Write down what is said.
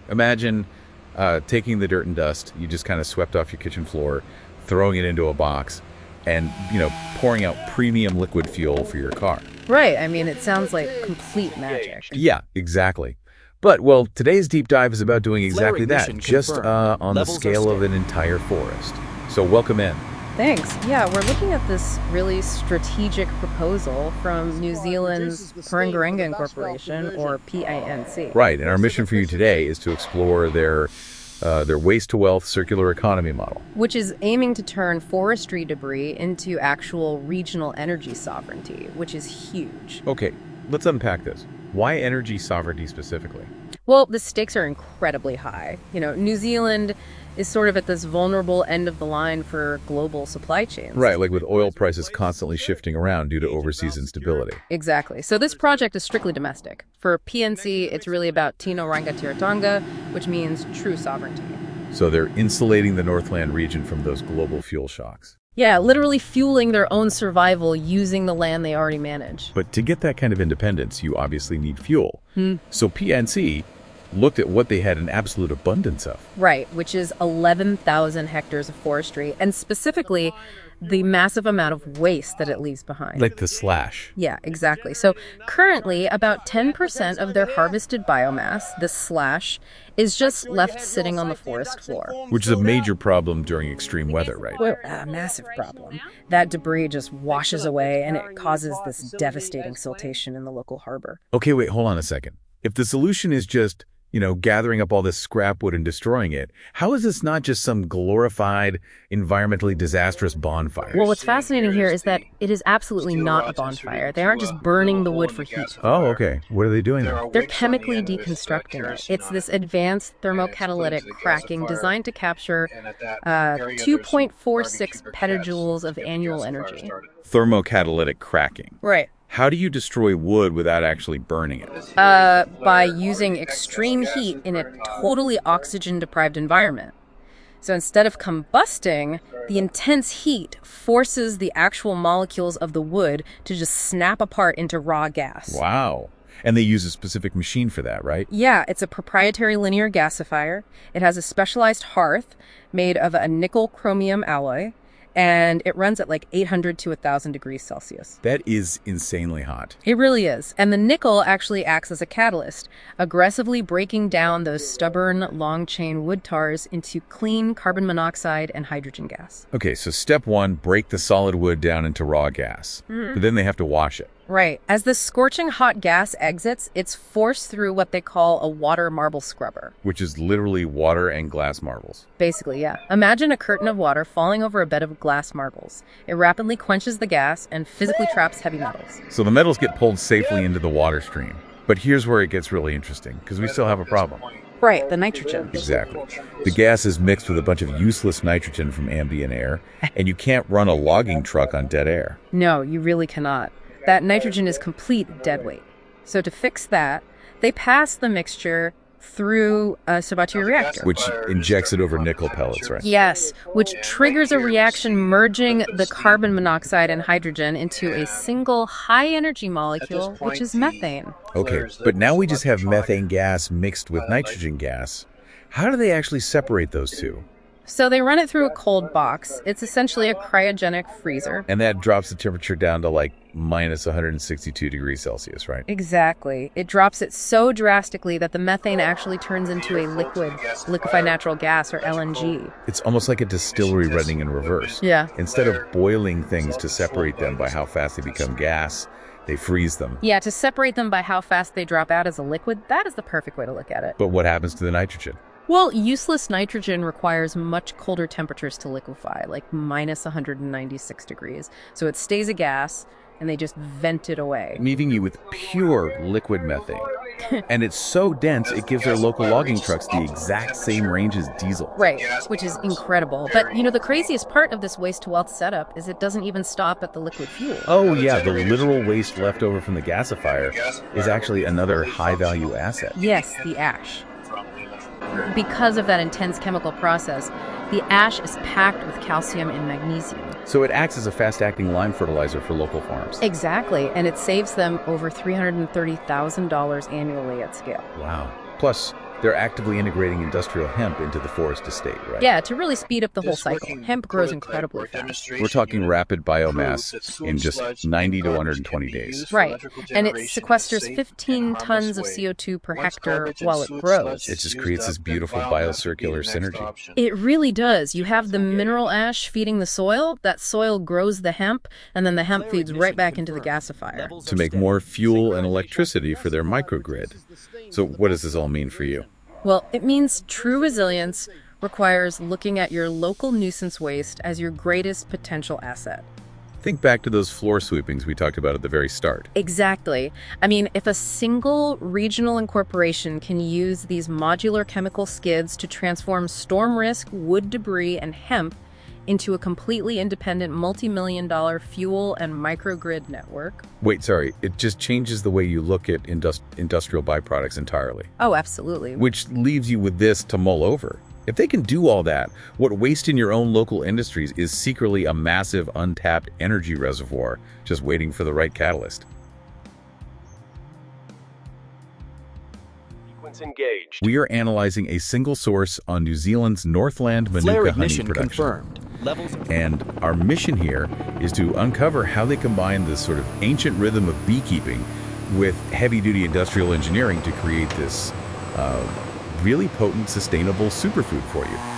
Imagine taking the dirt and dust you just kind of swept off your kitchen floor, throwing it into a box, and, pouring out premium liquid fuel for your car. Right. I mean, it sounds like complete magic. Yeah, exactly. But, well, today's deep dive is about doing exactly that, just on the scale of an entire forest. So welcome in. Thanks. Yeah, we're looking at this really strategic proposal from New Zealand's Parengarenga Corporation, or PINC. Right, and our mission for you today is to explore their waste-to-wealth circular economy model. Which is aiming to turn forestry debris into actual regional energy sovereignty, which is huge. Okay, let's unpack this. Why energy sovereignty specifically? Well, the stakes are incredibly high. New Zealand is sort of at this vulnerable end of the line for global supply chains. Right, like with oil prices constantly shifting around due to overseas instability. Exactly. So this project is strictly domestic. For PNC, it's really about Tino Rangatiratanga, which means true sovereignty. So they're insulating the Northland region from those global fuel shocks. Yeah, literally fueling their own survival using the land they already manage. But to get that kind of independence, you obviously need fuel. So PNC looked at what they had an absolute abundance of. Right, which is 11,000 hectares of forestry, and specifically the massive amount of waste that it leaves behind. Like the slash. Yeah, exactly. So currently, about 10% of their harvested biomass, the slash, is just left sitting on the forest floor. Which is a major problem during extreme weather, right? Well, a massive problem. That debris just washes away, and it causes this devastating siltation in the local harbor. Okay, wait, hold on a second. If the solution is just gathering up all this scrap wood and destroying it, how is this not just some glorified, environmentally disastrous bonfire? Well, what's fascinating here is that it is absolutely not a bonfire. They aren't just burning the wood for heat. Oh, okay. What are they doing there? They're chemically deconstructing it. It's this advanced thermocatalytic cracking designed to capture 2.46 petajoules of annual energy. Thermocatalytic cracking. Right. How do you destroy wood without actually burning it? By using extreme heat in a totally oxygen-deprived environment. So instead of combusting, the intense heat forces the actual molecules of the wood to just snap apart into raw gas. Wow. And they use a specific machine for that, right? Yeah, it's a proprietary linear gasifier. It has a specialized hearth made of a nickel-chromium alloy, and it runs at like 800 to 1,000 degrees Celsius. That is insanely hot. It really is. And the nickel actually acts as a catalyst, aggressively breaking down those stubborn, long-chain wood tars into clean carbon monoxide and hydrogen gas. Okay, so step one, break the solid wood down into raw gas. But then they have to wash it. Right. As the scorching hot gas exits, it's forced through what they call a water marble scrubber. Which is literally water and glass marbles. Basically, yeah. Imagine a curtain of water falling over a bed of glass marbles. It rapidly quenches the gas and physically traps heavy metals. So the metals get pulled safely into the water stream. But here's where it gets really interesting, because we still have a problem. Right, the nitrogen. Exactly. The gas is mixed with a bunch of useless nitrogen from ambient air, and you can't run a logging truck on dead air. No, you really cannot. That nitrogen is complete dead weight. So to fix that, they pass the mixture through a Sabatier reactor. Which injects it over nickel pellets, right? Yes, which triggers a reaction merging the carbon monoxide and hydrogen into a single high-energy molecule, which is methane. Okay, but now we just have methane gas mixed with nitrogen gas. How do they actually separate those two? So they run it through a cold box. It's essentially a cryogenic freezer. And that drops the temperature down to like minus 162 degrees Celsius, right? Exactly. It drops it so drastically that the methane actually turns into a liquid, liquefied natural gas, or LNG. It's almost like a distillery running in reverse. Yeah. Instead of boiling things to separate them by how fast they become gas, they freeze them. Yeah, to separate them by how fast they drop out as a liquid, that is the perfect way to look at it. But what happens to the nitrogen? Well, useless nitrogen requires much colder temperatures to liquefy, like minus 196 degrees. So it stays a gas, and they just vent it away. Leaving you with pure liquid methane. And it's so dense, it gives their local logging trucks the exact same range as diesel. Right, which is incredible. But, the craziest part of this waste-to-wealth setup is it doesn't even stop at the liquid fuel. Oh, yeah, the literal waste left over from the gasifier is actually another high-value asset. Yes, the ash. Because of that intense chemical process, the ash is packed with calcium and magnesium. So it acts as a fast-acting lime fertilizer for local farms. Exactly, and it saves them over $330,000 annually at scale. Wow. Plus, they're actively integrating industrial hemp into the forest estate, right? Yeah, to really speed up the whole cycle. Hemp grows incredibly fast. We're talking rapid biomass in just 90 to 120 days. Right, and it sequesters 15 tons of CO2 per hectare while it grows. It just creates this beautiful biocircular synergy. It really does. You have the mineral ash feeding the soil, that soil grows the hemp, and then the hemp feeds right back into the gasifier. To make more fuel and electricity for their microgrid. So what does this all mean for you? Well, it means true resilience requires looking at your local nuisance waste as your greatest potential asset. Think back to those floor sweepings we talked about at the very start. Exactly. I mean, if a single regional incorporation can use these modular chemical skids to transform storm risk, wood debris, and hemp into a completely independent multi-million-dollar fuel and microgrid network. Wait, sorry, it just changes the way you look at industrial byproducts entirely. Oh, absolutely. Which leaves you with this to mull over. If they can do all that, what waste in your own local industries is secretly a massive untapped energy reservoir just waiting for the right catalyst. Sequence engaged. We are analyzing a single source on New Zealand's Northland Flare Manuka honey ignition production. confirmed. Levels And our mission here is to uncover how they combine this sort of ancient rhythm of beekeeping with heavy-duty industrial engineering to create this really potent, sustainable superfood for you.